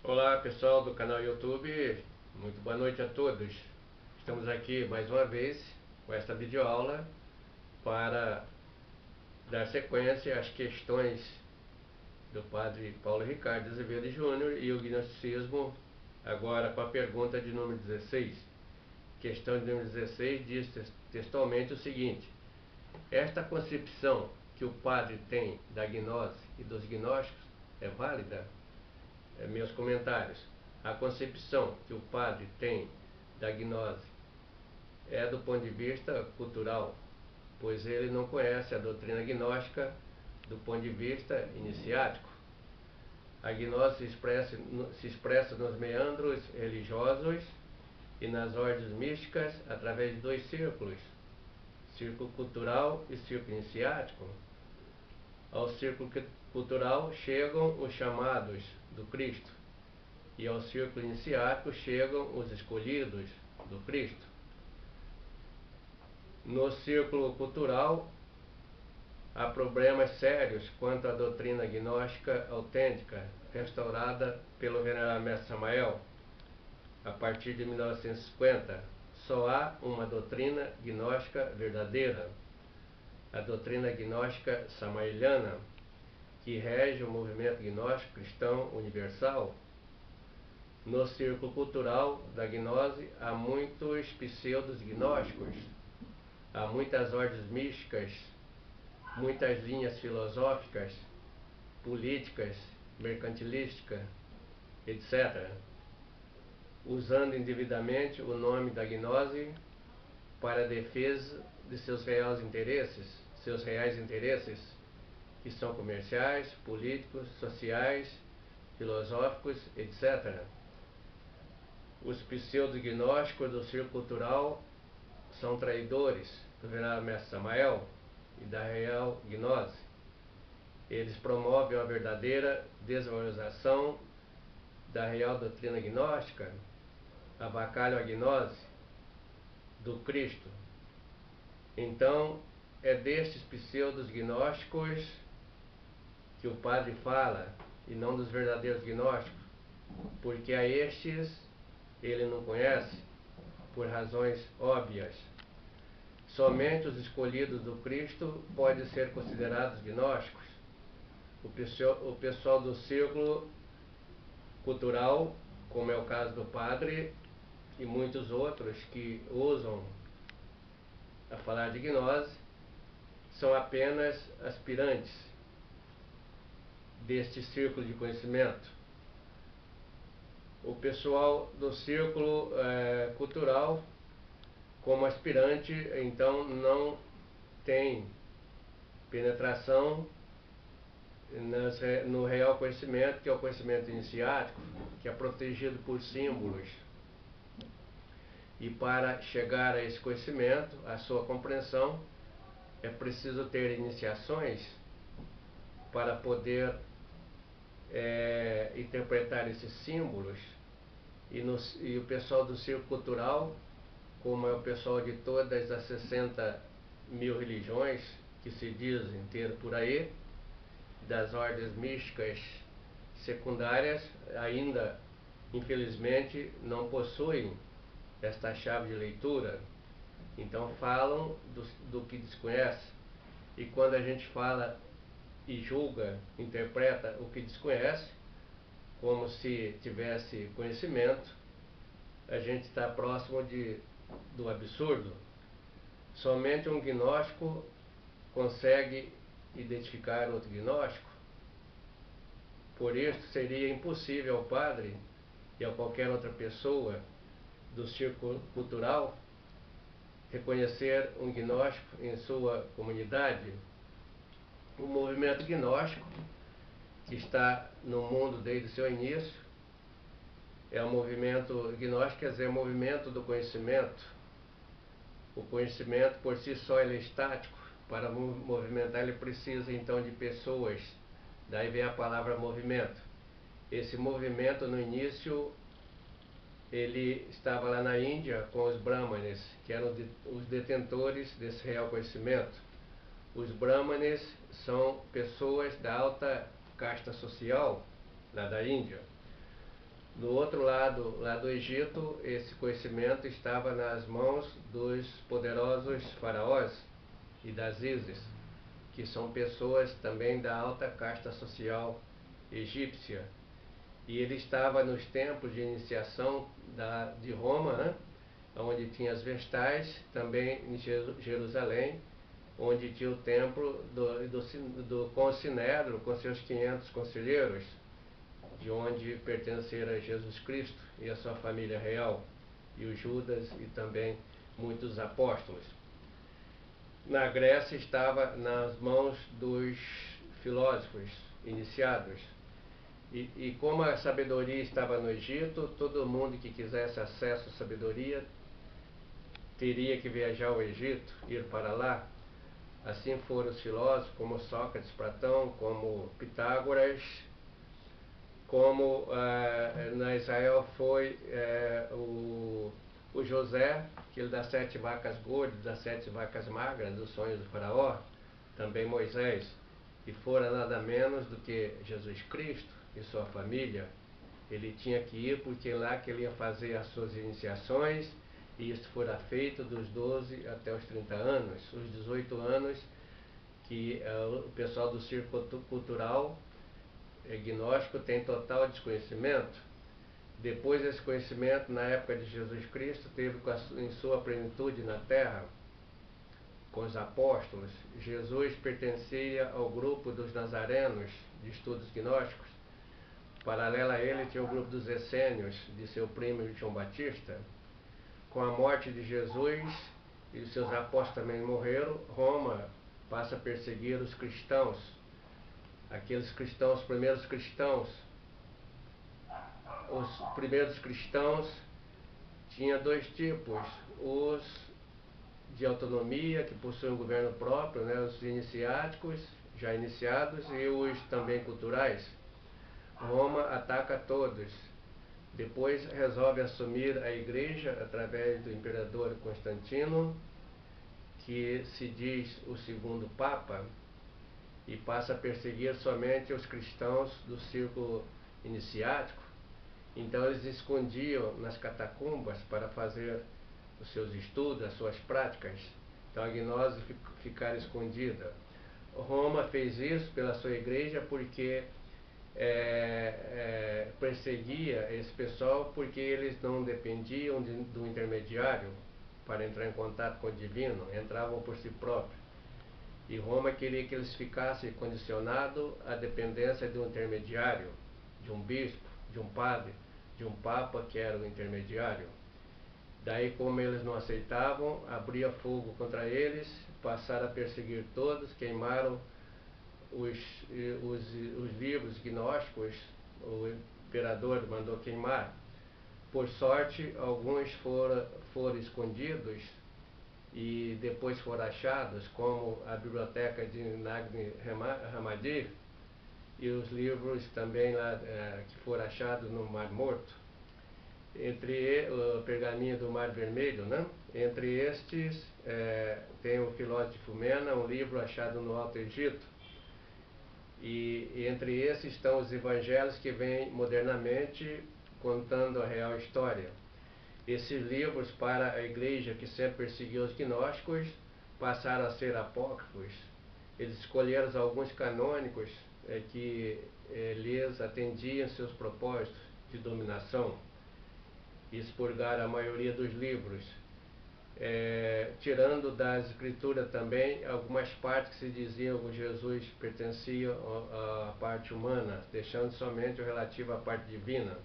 Olá pessoal do canal YouTube, muito boa noite a todos. Estamos aqui mais uma vez com esta videoaula para dar sequência às questões do Padre Paulo Ricardo Azevedo Júnior e o gnosticismo, agora com a pergunta de número 16. Questão de número 16 diz textualmente o seguinte: esta concepção que o padre tem da gnose e dos gnósticos é válida? Meus comentários. A concepção que o padre tem da gnose é do ponto de vista cultural, pois ele não conhece a doutrina gnóstica do ponto de vista iniciático. A gnose se expressa nos meandros religiosos e nas ordens místicas através de dois círculos: círculo cultural e círculo iniciático. Ao círculo cultural chegam os chamados do Cristo, e ao círculo iniciático chegam os escolhidos do Cristo. No círculo cultural há problemas sérios quanto à doutrina gnóstica autêntica, restaurada pelo venerável mestre Samael a partir de 1950. Só há uma doutrina gnóstica verdadeira, a doutrina gnóstica samaeliana, que rege o movimento gnóstico cristão universal. No círculo cultural da gnose há muitos pseudos gnósticos, há muitas ordens místicas, muitas linhas filosóficas, políticas, mercantilísticas, etc., usando indevidamente o nome da gnose para a defesa de seus reais interesses, que são comerciais, políticos, sociais, filosóficos, etc. Os pseudo-gnósticos do círculo cultural são traidores do venerável mestre Samael e da real gnose. Eles promovem a verdadeira desvalorização da real doutrina gnóstica, avacalham a gnose do Cristo. Então, é destes pseudos gnósticos que o padre fala, e não dos verdadeiros gnósticos, porque a estes ele não conhece, por razões óbvias. Somente os escolhidos do Cristo podem ser considerados gnósticos. O pessoal do círculo cultural, como é o caso do padre e muitos outros que usam a falar de gnose, são apenas aspirantes deste círculo de conhecimento. O pessoal do círculo cultural, como aspirante, então não tem penetração no real conhecimento, que é o conhecimento iniciático, que é protegido por símbolos. E para chegar a esse conhecimento, a sua compreensão, é preciso ter iniciações para poder interpretar esses símbolos. E o pessoal do círculo cultural, como é o pessoal de todas as 60 mil religiões que se dizem ter por aí, das ordens místicas secundárias, ainda infelizmente não possuem esta chave de leitura. Então falam do que desconhece, e quando a gente fala e julga, interpreta o que desconhece, como se tivesse conhecimento, a gente está próximo do absurdo. Somente um gnóstico consegue identificar outro gnóstico. Por isso seria impossível ao padre e a qualquer outra pessoa do círculo cultural reconhecer um gnóstico em sua comunidade. O movimento gnóstico, que está no mundo desde o seu início, é um movimento gnóstico, quer dizer, o movimento do conhecimento. O conhecimento por si só ele é estático. Para movimentar ele precisa então de pessoas. Daí vem a palavra movimento. Esse movimento no início ele estava lá na Índia com os brahmanes, que eram os detentores desse real conhecimento. Os brahmanes são pessoas da alta casta social lá da Índia. No outro lado, lá do Egito, esse conhecimento estava nas mãos dos poderosos faraós e das Ísis, que são pessoas também da alta casta social egípcia. E ele estava nos templos de iniciação de Roma, né? Onde tinha as vestais, também em Jerusalém, onde tinha o templo com o Sinédrio, com seus 500 conselheiros, de onde pertenceram Jesus Cristo e a sua família real, e os Judas e também muitos apóstolos. Na Grécia estava nas mãos dos filósofos iniciados. E como a sabedoria estava no Egito, todo mundo que quisesse acesso à sabedoria teria que viajar ao Egito, ir para lá. Assim foram os filósofos como Sócrates, Platão, como Pitágoras, como na Israel foi o José, aquele das 7 vacas gordas, das 7 vacas magras, dos sonhos do faraó, também Moisés, e fora nada menos do que Jesus Cristo e sua família. Ele tinha que ir porque lá que ele ia fazer as suas iniciações, e isso fora feito dos 12 até os 30 anos. Os 18 anos que o pessoal do círculo cultural gnóstico tem total desconhecimento. Depois desse conhecimento, na época de Jesus Cristo, teve em sua plenitude na terra, com os apóstolos. Jesus pertencia ao grupo dos nazarenos, de estudos gnósticos. Paralelo a ele tinha o grupo dos essênios, de seu primo João Batista. Com a morte de Jesus e os seus apóstolos também morreram, Roma passa a perseguir os cristãos, aqueles cristãos, os primeiros cristãos. Os primeiros cristãos tinha dois tipos: os de autonomia, que possuem um governo próprio, né, os iniciáticos, já iniciados, e os também culturais. Roma ataca todos. Depois resolve assumir a igreja através do imperador Constantino, que se diz o segundo Papa, e passa a perseguir somente os cristãos do círculo iniciático. Então eles escondiam nas catacumbas para fazer os seus estudos, as suas práticas. Então a gnose ficar escondida. Roma fez isso pela sua igreja porque perseguia esse pessoal porque eles não dependiam do intermediário para entrar em contato com o divino, entravam por si próprios. E Roma queria que eles ficassem condicionados à dependência de um intermediário, de um bispo, de um padre, de um papa que era o intermediário. Daí, como eles não aceitavam, abria fogo contra eles, passaram a perseguir todos, queimaram os livros gnósticos, o imperador mandou queimar. Por sorte, alguns foram escondidos e depois foram achados, como a biblioteca de Nag Hammadi e os livros também lá, que foram achados no Mar Morto, o pergaminho do Mar Vermelho, né? Entre estes tem o Filósofo de Fumena, um livro achado no Alto Egito. E entre esses estão os evangelhos que vêm modernamente contando a real história. Esses livros, para a igreja que sempre perseguiu os gnósticos, passaram a ser apócrifos. Eles escolheram alguns canônicos que lhes atendiam seus propósitos de dominação e expurgaram a maioria dos livros, tirando das escrituras também algumas partes que se diziam que Jesus pertencia à parte humana, deixando somente o relativo à parte divina.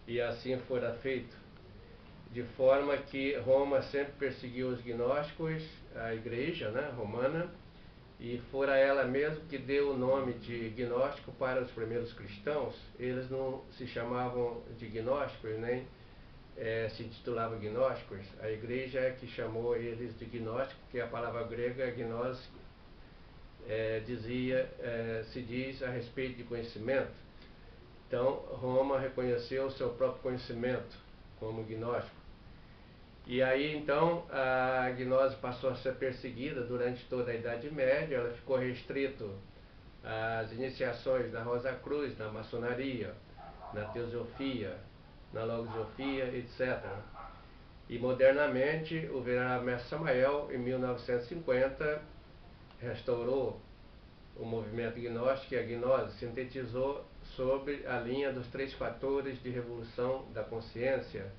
E assim fora feito, de forma que Roma sempre perseguiu os gnósticos, a igreja, né, romana, e fora ela mesma que deu o nome de gnóstico para os primeiros cristãos. Eles não se chamavam de gnósticos, nem se titulavam gnósticos. A igreja é que chamou eles de gnóstico, porque a palavra grega gnós se diz a respeito de conhecimento. Então Roma reconheceu o seu próprio conhecimento como gnóstico. E aí então a gnose passou a ser perseguida durante toda a Idade Média. Ela ficou restrito às iniciações da Rosa Cruz, da maçonaria, na teosofia, na logosofia, etc. E modernamente o venerável mestre Samael, em 1950, restaurou o movimento gnóstico e a gnose, sintetizou sobre a linha dos 3 fatores de revolução da consciência.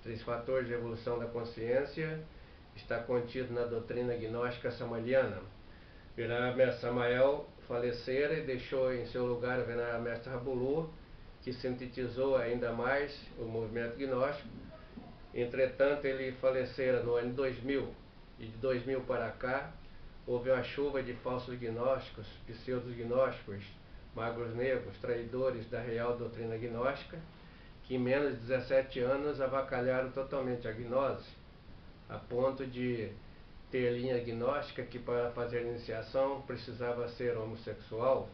3 fatores de revolução da consciência está contido na doutrina gnóstica samaliana. O venerável mestre Samael falecera e deixou em seu lugar o venerável mestre Rabulu, que sintetizou ainda mais o movimento gnóstico. Entretanto, ele falecera no ano 2000, e de 2000 para cá houve uma chuva de falsos gnósticos, pseudo-gnósticos, magos negros, traidores da real doutrina gnóstica, que em menos de 17 anos avacalharam totalmente a gnose, a ponto de ter linha gnóstica que para fazer iniciação precisava ser homossexual,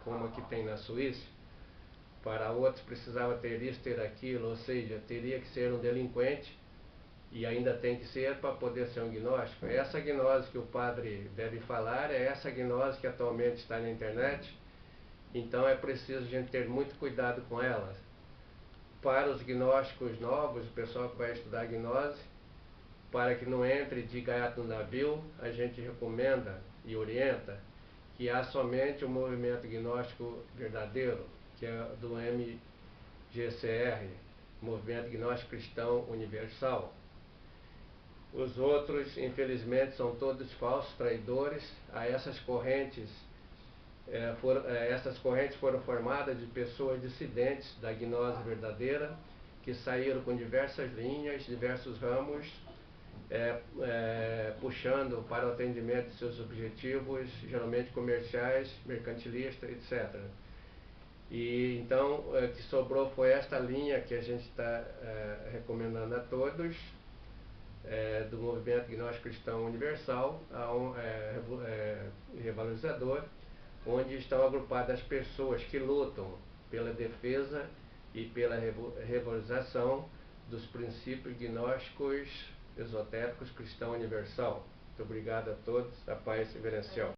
como aqui tem na Suíça. Para outros precisava ter isso, ter aquilo, ou seja, teria que ser um delinquente, e ainda tem que ser para poder ser um gnóstico. Essa gnose que o padre deve falar é essa gnose que atualmente está na internet, então é preciso a gente ter muito cuidado com ela. Para os gnósticos novos, o pessoal que vai estudar gnose, para que não entre de gaiato no navio, a gente recomenda e orienta que há somente o movimento gnóstico verdadeiro, que é do MGCR, Movimento Gnóstico Cristão Universal. Os outros, infelizmente, são todos falsos, traidores. A essas correntes, essas correntes foram formadas de pessoas dissidentes da gnose verdadeira, que saíram com diversas linhas, diversos ramos, puxando para o atendimento de seus objetivos, geralmente comerciais, mercantilistas, etc. E então, o que sobrou foi esta linha que a gente está recomendando a todos, do movimento gnóstico cristão universal, revalorizador, onde estão agrupadas as pessoas que lutam pela defesa e pela revalorização dos princípios gnósticos esotéricos cristão universal. Muito obrigado a todos, a paz reverencial.